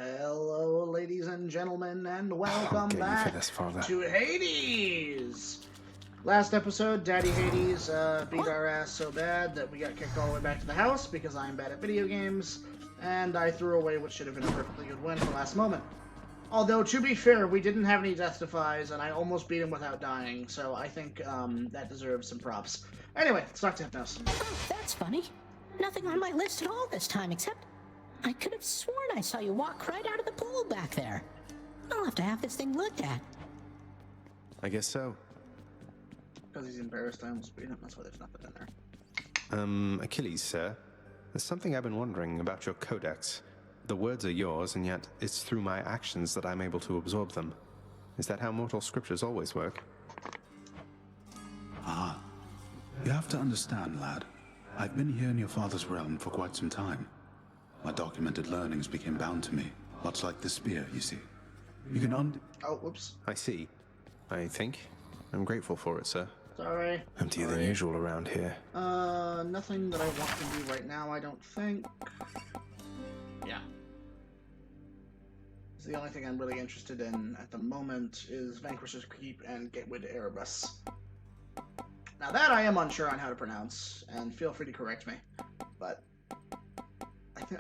Hello, ladies and gentlemen, and welcome Get you for back this, Father. to Hades! Last episode, Daddy Hades beat our ass so bad that we got kicked all the way back to the house because I'm bad at video games, and I threw away what should have been a perfectly good win at the last moment. Although, to be fair, we didn't have any death defies, and I almost beat him without dying, so I think that deserves some props. Anyway, let's talk to Hypnos. Oh, that's funny. Nothing on my list at all this time, except I could have sworn I saw you walk right out of the pool back there. I'll have to have this thing looked at. I guess so. Because he's embarrassed, I almost beat him. That's why there's nothing in there. Achilles, sir. There's something I've been wondering about your codex. The words are yours, and yet it's through my actions that I'm able to absorb them. Is that how mortal scriptures always work? Ah. You have to understand, lad. I've been here in your father's realm for quite some time. My documented learnings became bound to me, much like the spear, you see. You can Oh, whoops. I see. I think. I'm grateful for it, sir. Sorry. Emptier than usual around here. Nothing that I want to do right now, I don't think. Yeah. The only thing I'm really interested in at the moment is Vanquisher's Keep and Gateway to Erebus. Now that I am unsure on how to pronounce, and feel free to correct me, but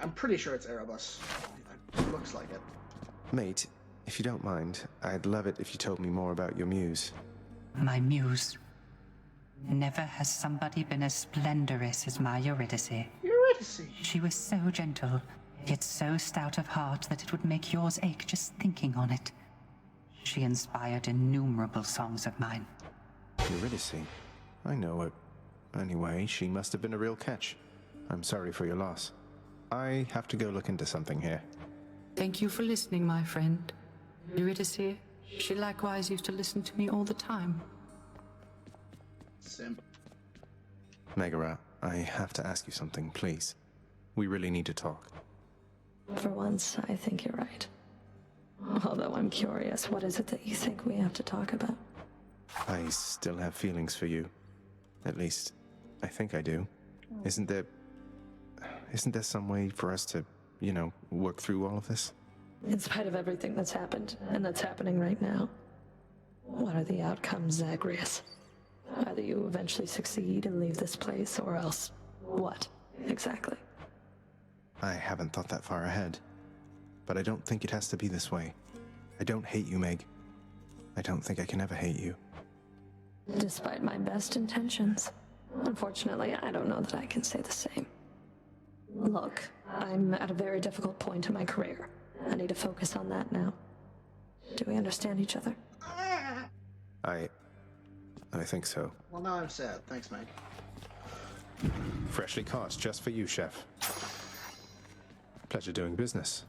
I'm pretty sure it's Erebus. It looks like it. Mate, if you don't mind, I'd love it if you told me more about your muse. My muse. Never has somebody been as splendorous as my Eurydice. Eurydice! She was so gentle, yet so stout of heart that it would make yours ache just thinking on it. She inspired innumerable songs of mine. Eurydice? I know her. Anyway, she must have been a real catch. I'm sorry for your loss. I have to go look into something here. Thank you for listening, my friend. Eurydice, she likewise used to listen to me all the time. Simp. Megara, I have to ask you something, please. We really need to talk. For once, I think you're right. Although I'm curious, what is it that you think we have to talk about? I still have feelings for you. At least, I think I do. Isn't there some way for us to, work through all of this? In spite of everything that's happened, and that's happening right now, what are the outcomes, Zagreus? Either you eventually succeed and leave this place, or else what, exactly? I haven't thought that far ahead. But I don't think it has to be this way. I don't hate you, Meg. I don't think I can ever hate you. Despite my best intentions. Unfortunately, I don't know that I can say the same. Look, I'm at a very difficult point in my career. I need to focus on that now. Do we understand each other? I think so. Well, now I'm sad. Thanks, Meg. Freshly caught, just for you, chef. Pleasure doing business.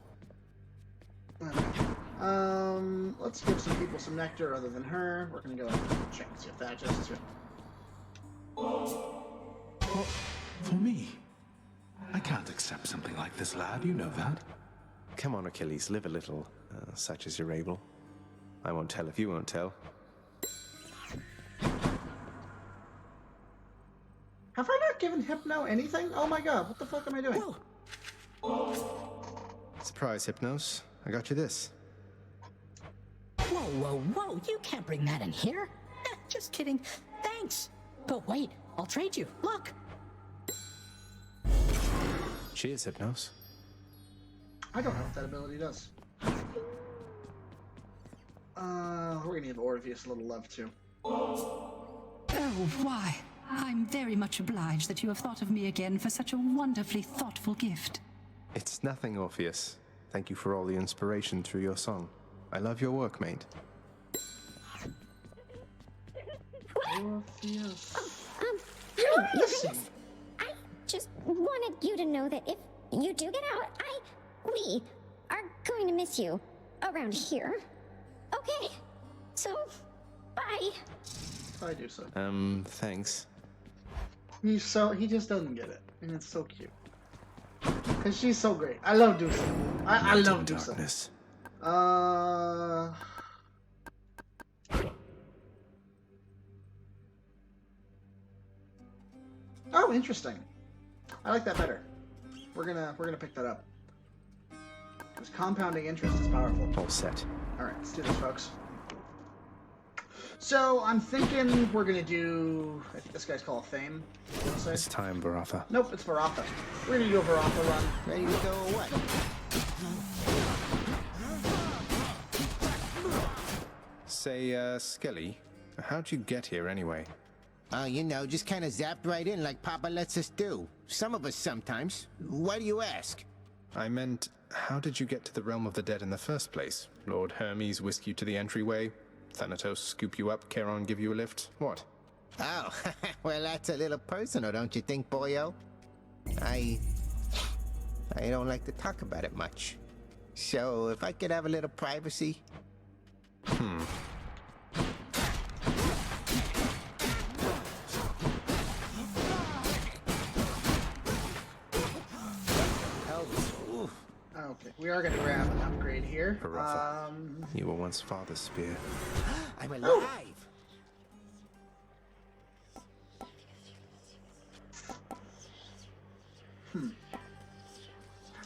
Let's give some people some nectar other than her. We're gonna go and check and see if that adjusts to it. For me? I can't accept something like this, lad. You know that. Come on, Achilles, live a little, such as you're able. I won't tell if you won't tell. Have I not given Hypno anything? Oh my god, what the fuck am I doing? Surprise, Hypnos. I got you this. Whoa, whoa, whoa, you can't bring that in here. Just kidding. Thanks. But wait, I'll trade you. Look. Cheers, Hypnos. I don't know what that ability does. We're gonna give Orpheus a little love too. Oh, why? I'm very much obliged that you have thought of me again for such a wonderfully thoughtful gift. It's nothing, Orpheus. Thank you for all the inspiration through your song. I love your work, mate. Orpheus. Listen. I just wanted you to know that if you do get out, we are going to miss you around here. Okay? So, bye. I do so. Thanks. He just doesn't get it. And it's so cute. Cause she's so great. I love Dusa. I love Dusa. Darkness. Oh, interesting. I like that better. We're gonna pick that up. This compounding interest is powerful. All set. Alright, let's do this, folks. So, I'm thinking we're gonna do... I think this guy's called Fame. You wanna say? It's time, Varatha. Nope, it's Varatha. We're gonna do a Varatha run. Ready to go or what? Say, Skelly, how'd you get here anyway? You know, just kind of zapped right in like Papa lets us do. Some of us sometimes. Why do you ask? I meant, how did you get to the realm of the dead in the first place? Lord Hermes whisk you to the entryway? Thanatos scoop you up, Charon give you a lift? What? Oh, well, that's a little personal, don't you think, boyo? I don't like to talk about it much. So, if I could have a little privacy... Okay, we are gonna grab an upgrade here. Varatha. You were once Father's spear. I'm alive! I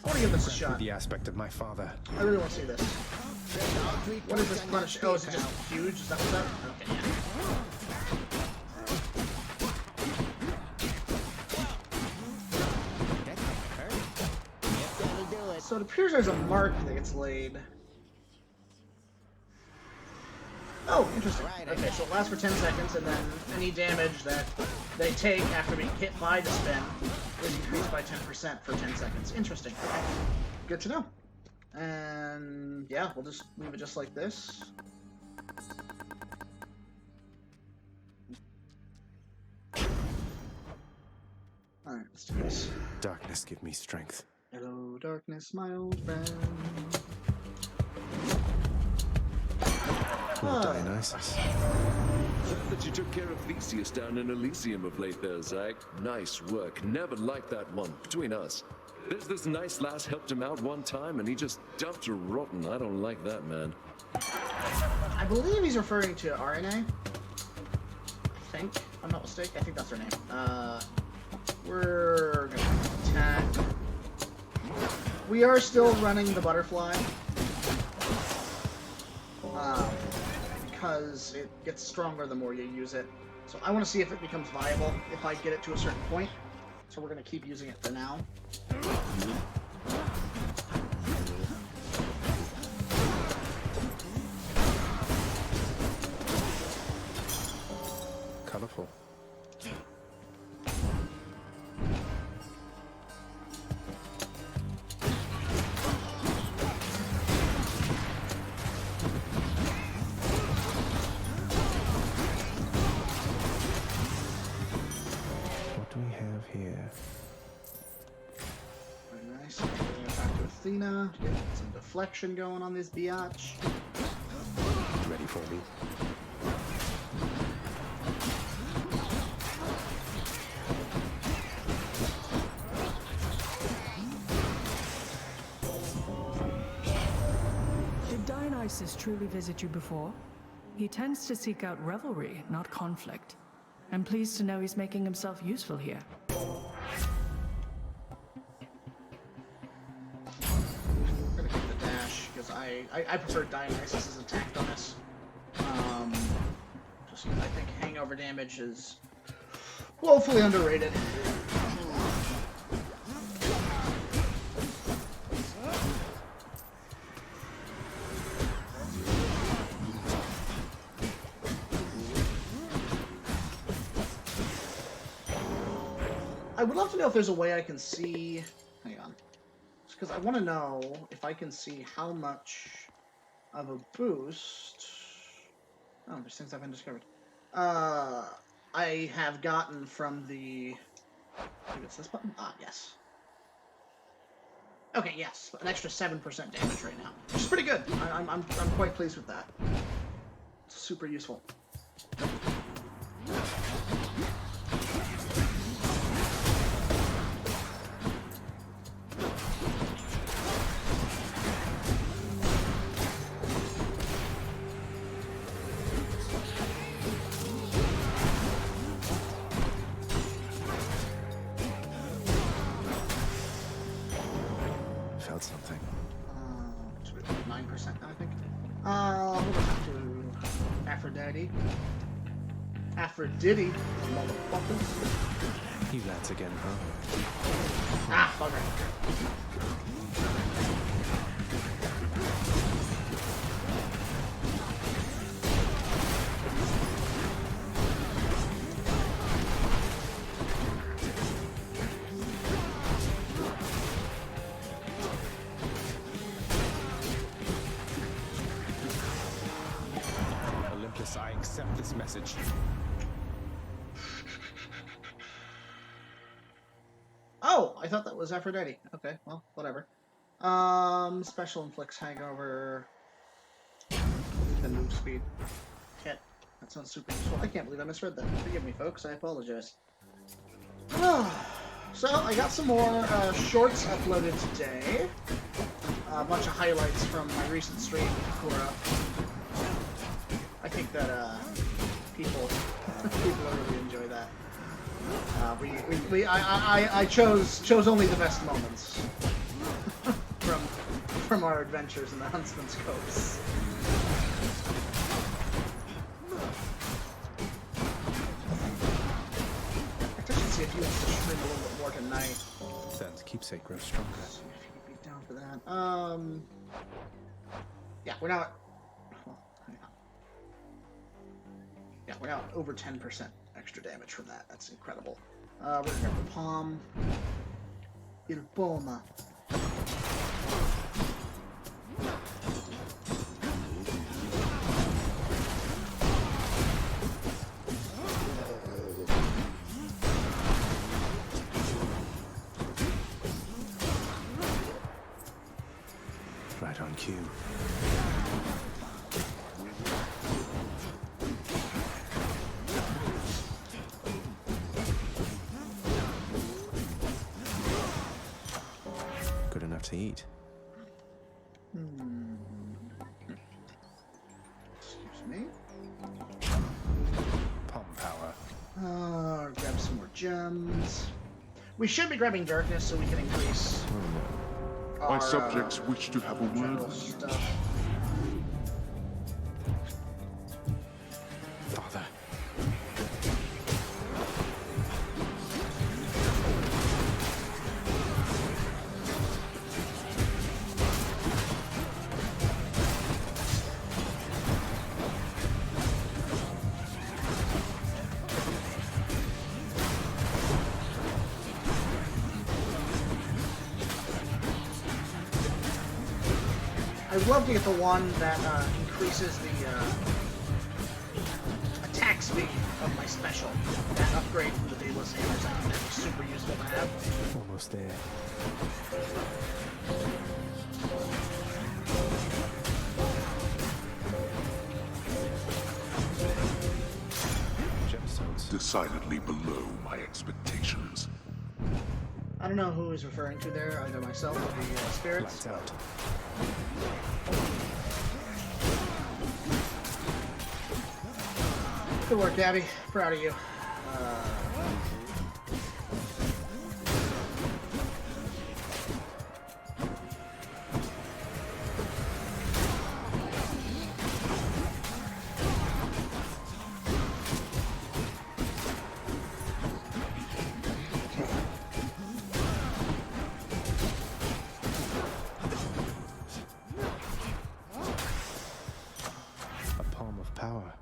wanna give this a shot. The aspect of my father. I really wanna see this. What is this punish? Oh, is it just huge? Is that what's up? Okay, yeah. So it appears there's a mark that gets laid. Oh, interesting. Okay, so it lasts for 10 seconds, and then any damage that they take after being hit by the spin is increased by 10% for 10 seconds. Interesting. Okay. Good to know. And yeah, we'll just leave it just like this. Alright, let's do this. Darkness give me strength. Hello, darkness, my old friend. Lord Dionysus. Glad that you took care of Theseus down in Elysium of late there, Zach. Nice work. Never liked that one, between us. There's this nice lass helped him out one time, and he just dumped her rotten. I don't like that, man. I believe he's referring to RNA. I think, if I'm not mistaken. I think that's her name. We're gonna attack. We are still running the butterfly. Because it gets stronger the more you use it. So I want to see if it becomes viable if I get it to a certain point. So we're going to keep using it for now. Colorful. Athena, get some deflection going on this biatch. Ready for me? Did Dionysus truly visit you before? He tends to seek out revelry, not conflict. I'm pleased to know he's making himself useful here. I prefer Dionysus as a tank on this. Just because I think hangover damage is woefully underrated. I would love to know if there's a way I can see... Hang on. Just because I want to know if I can see how much of a boost... Oh, there's things I haven't discovered. I have gotten from the... I think it's this button? Ah, yes. Okay, yes. An extra 7% damage right now. Which is pretty good. I'm quite pleased with that. It's super useful. 9% now, I think. We'll go back to Aphrodite. Aphrodite, motherfuckers. You lads again, huh? Ah, bugger. Olympus, I accept this message. Oh, I thought that was Aphrodite. Okay, well, whatever. Special inflicts hangover. The move speed. Hit. That sounds super useful. I can't believe I misread that. Forgive me, folks. I apologize. So, I got some more shorts uploaded today. A bunch of highlights from my recent stream with Kura. I think that people really enjoy that. I chose only the best moments from our adventures in the Huntsman's Coves. I should see if he wants to stream a little bit more tonight. Dan's keepsake grows stronger. See if he'd be down for that. Yeah, we're now at, well, hang on. Yeah, we're now at over 10% extra damage from that. That's incredible. We're gonna grab the palm. Il Poma. Right on cue. Good enough to eat. Excuse me. Palm power. Grab some more gems. We should be grabbing darkness so we can increase our, My subjects wish to have a word general with you. stuff. Father. I'd love to get the one that increases the attack speed of my special. That upgrade from the Daedalus Hammers, I think that'd be super useful to have. Almost there. Gemstones. Decidedly below my expectations. I don't know who he's referring to there, either myself or the spirits. Lights out. Good work, Gabby. Proud of you. A palm of power.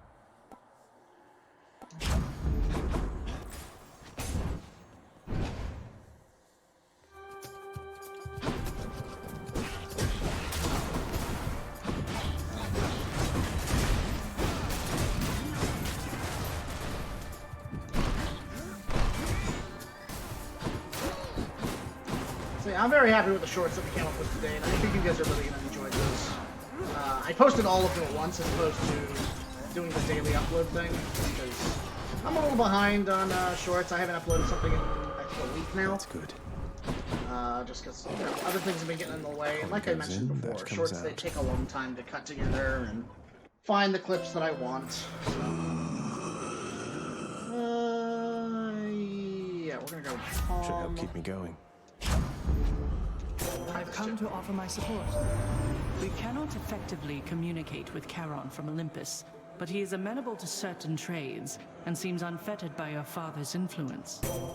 So yeah, I'm very happy with the shorts that we came up with today, and I think you guys are really going to enjoy those. I posted all of them at once as opposed to doing the daily upload thing, because I'm a little behind on shorts. I haven't uploaded something in, I think, a week now. That's good. Just because other things have been getting in the way. And like I Comes mentioned in, that before, comes shorts, they out. take a long time to cut together and find the clips that I want. So, yeah, we're going to go with Palm. Should help keep me going. I've come to offer my support. We cannot effectively communicate with Charon from Olympus, but he is amenable to certain trades and seems unfettered by your father's influence. Okay.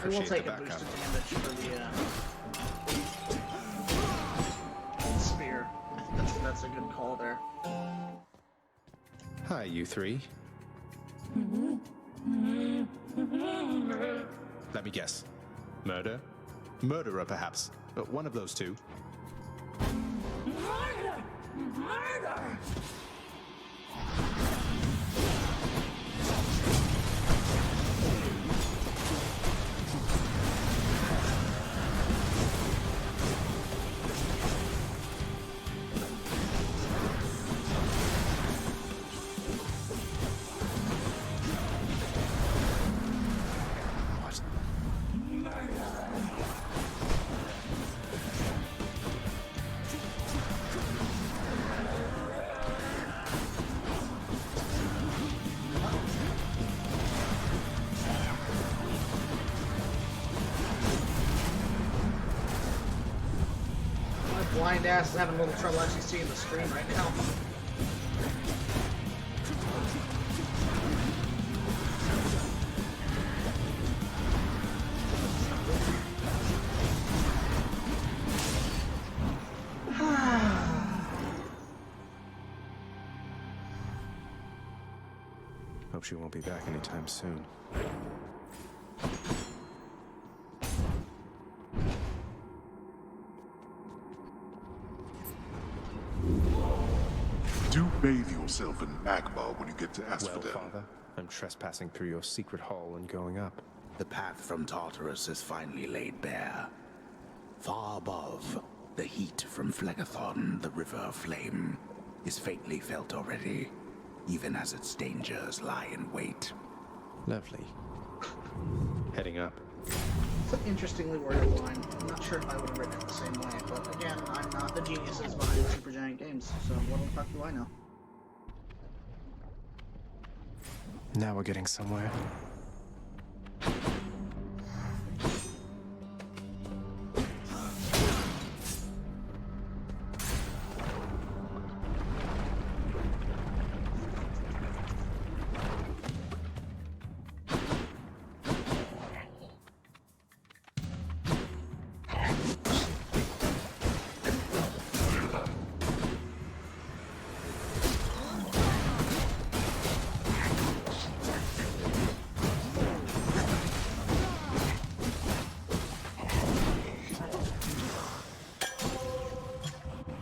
I will take a boosted damage for the spear. I think that's a good call there. Hi, you three. Let me guess. Murder? Murderer, perhaps. But one of those two. Murder! Murder! Blind ass is having a little trouble actually seeing the screen right now. Hope she won't be back anytime soon. Do bathe yourself in magma when you get to Well, Asphodel. Father, I'm trespassing through your secret hall and going up. The path from Tartarus is finally laid bare. Far above, the heat from Phlegethon, the River of Flame, is faintly felt already, even as its dangers lie in wait. Lovely. Heading up. It's an interestingly worded line. I'm not sure if I would have written it the same way, but again, I'm not the geniuses behind Supergiant Games, so what the fuck do I know? Now we're getting somewhere.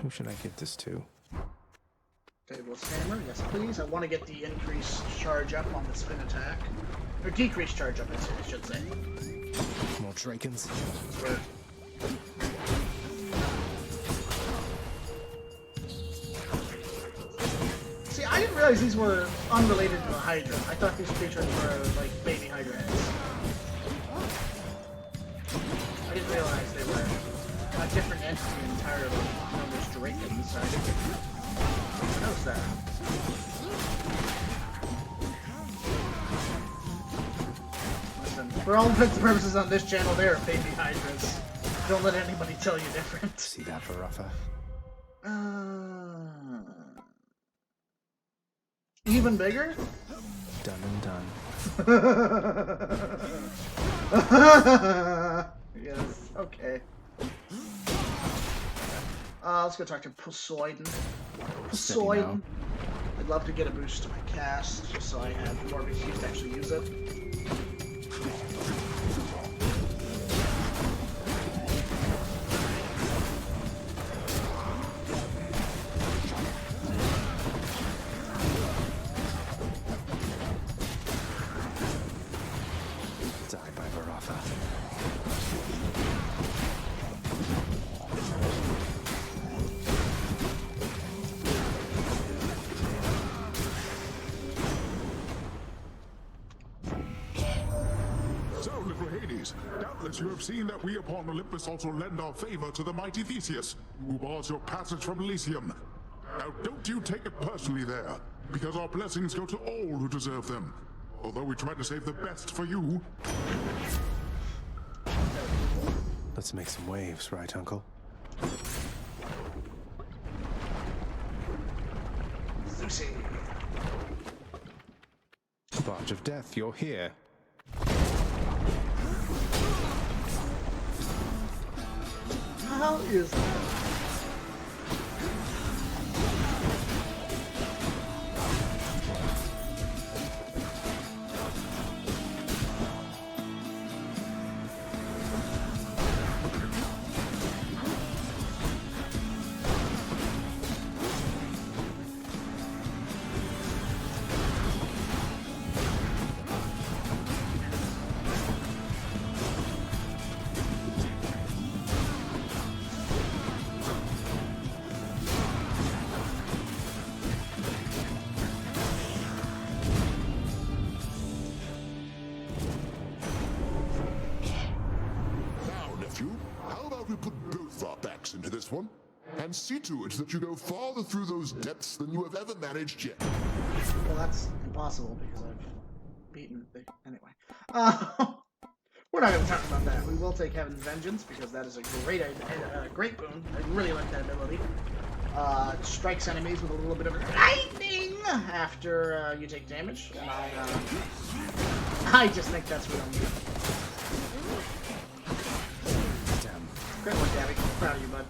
Who should I give this to? Fabulous Hammer, yes please. I want to get the increased charge up on the spin attack. Or decreased charge up, I should say. More Drakens? Where... See, I didn't realize these were unrelated to the Hydra. I thought these creatures were like baby Hydra heads. I didn't realize they were a different entity entirely. Known as Drakens. I didn't notice that. Listen, for all intents and purposes on this channel, they are baby Hydras. Don't let anybody tell you different. See that, Varuffa? Even bigger? Done and done. Yes, okay. Let's go talk to Poseidon. Poseidon. I'd love to get a boost to my cast, just so I have more of a excuse to actually use it. Die by Varuffa. So, little Hades, doubtless you have seen that we upon Olympus also lend our favor to the mighty Theseus, who bars your passage from Elysium. Now, don't you take it personally there, because our blessings go to all who deserve them. Although we tried to save the best for you. Let's make some waves, right, Uncle? Lucy. Barge of Death, you're here. How is that? How about we put both our backs into this one, and see to it that you go farther through those depths than you have ever managed yet? Well, that's impossible because I've beaten the... Anyway. We're not going to talk about that. We will take Heaven's Vengeance because that is a great boon. I really like that ability. It strikes enemies with a little bit of lightning after you take damage, and I just think that's what I'm doing. Great one, Gabby. Proud of you, bud.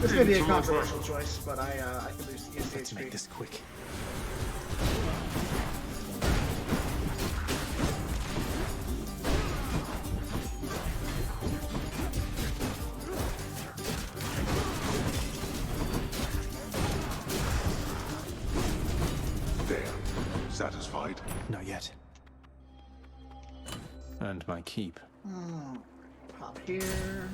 This is going to be a controversial choice, but I can use the HP. Let's make this quick. There. Satisfied? Not yet. And my keep. Oh, pop here.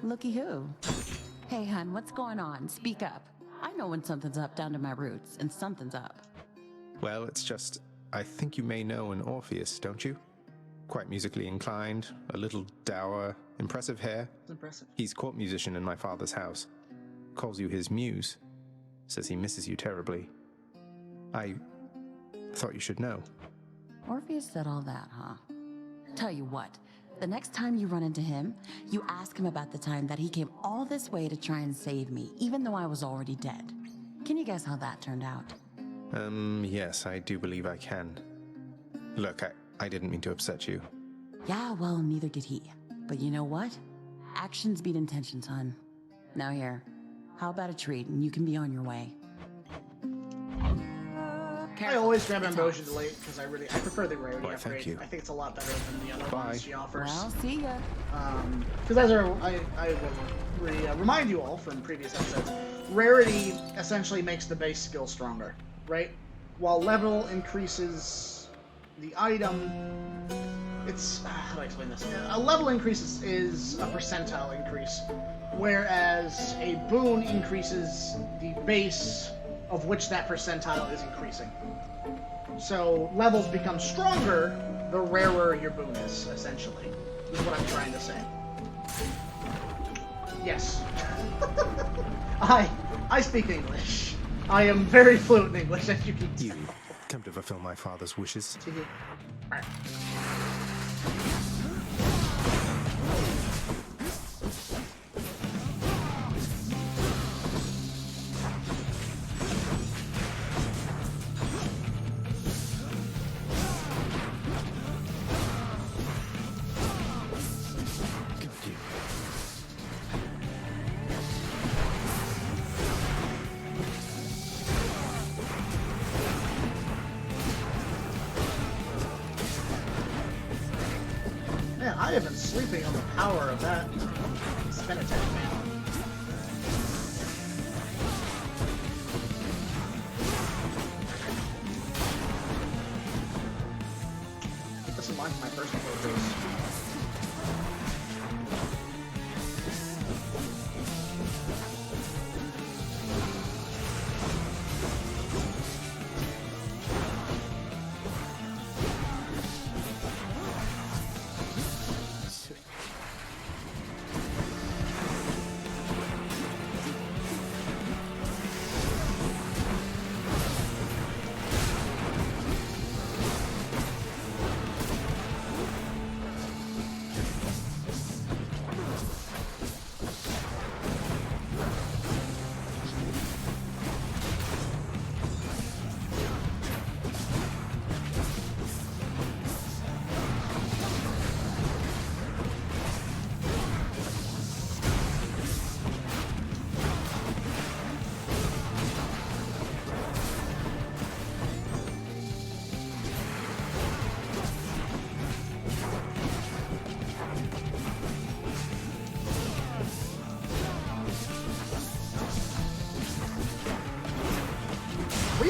Looky who. Hey, hun, what's going on? Speak up. I know when something's up down to my roots, and something's up. Well, it's just, I think you may know an Orpheus, don't you? Quite musically inclined, a little dour, impressive hair. It's impressive. He's court musician in my father's house. Calls you his muse. Says he misses you terribly. I thought you should know. Orpheus said all that, huh? Tell you what, the next time you run into him, you ask him about the time that he came all this way to try and save me, even though I was already dead. Can you guess how that turned out? Yes, I do believe I can. Look, I didn't mean to upset you. Yeah, well, neither did he. But you know what? Actions beat intentions, hun. Now here, how about a treat and you can be on your way? I always grab Ambrosia late because I prefer the rarity Why, upgrade. thank you. I think it's a lot better than the other ones she offers. Well, see ya. Because as I will remind you all from previous episodes, rarity essentially makes the base skill stronger, right? While level increases the item, it's how do I explain this? A level increase is a percentile increase, whereas a boon increases the base of which that percentile is increasing. So levels become stronger the rarer your boon is, essentially, is what I'm trying to say. Yes. I speak English. I am very fluent in English, as you can tell. You come to fulfill my father's wishes. Alright. Man, I have been sleeping on the power of that spin attack, man.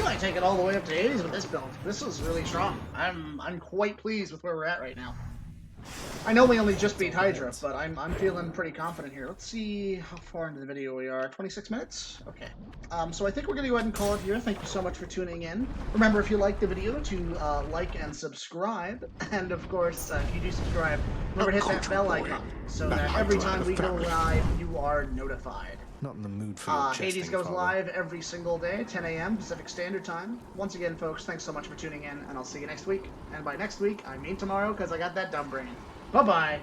might take it all the way up to Hades with this build. This is really strong. I'm quite pleased with where we're at right now. I know we only just beat Hydra, but I'm feeling pretty confident here. Let's see how far into the video we are. 26 minutes? Okay. So I think we're going to go ahead and call it here. Thank you so much for tuning in. Remember, if you liked the video, to like and subscribe. And, of course, if you do subscribe, remember to hit that bell icon so that every time we go live, you are notified. Not in the mood for your Hades jesting, goes Father. live every single day, 10 a.m. Pacific Standard Time. Once again, folks, thanks so much for tuning in, and I'll see you next week. And by next week, I mean tomorrow, because I got that dumb brain. Bye-bye!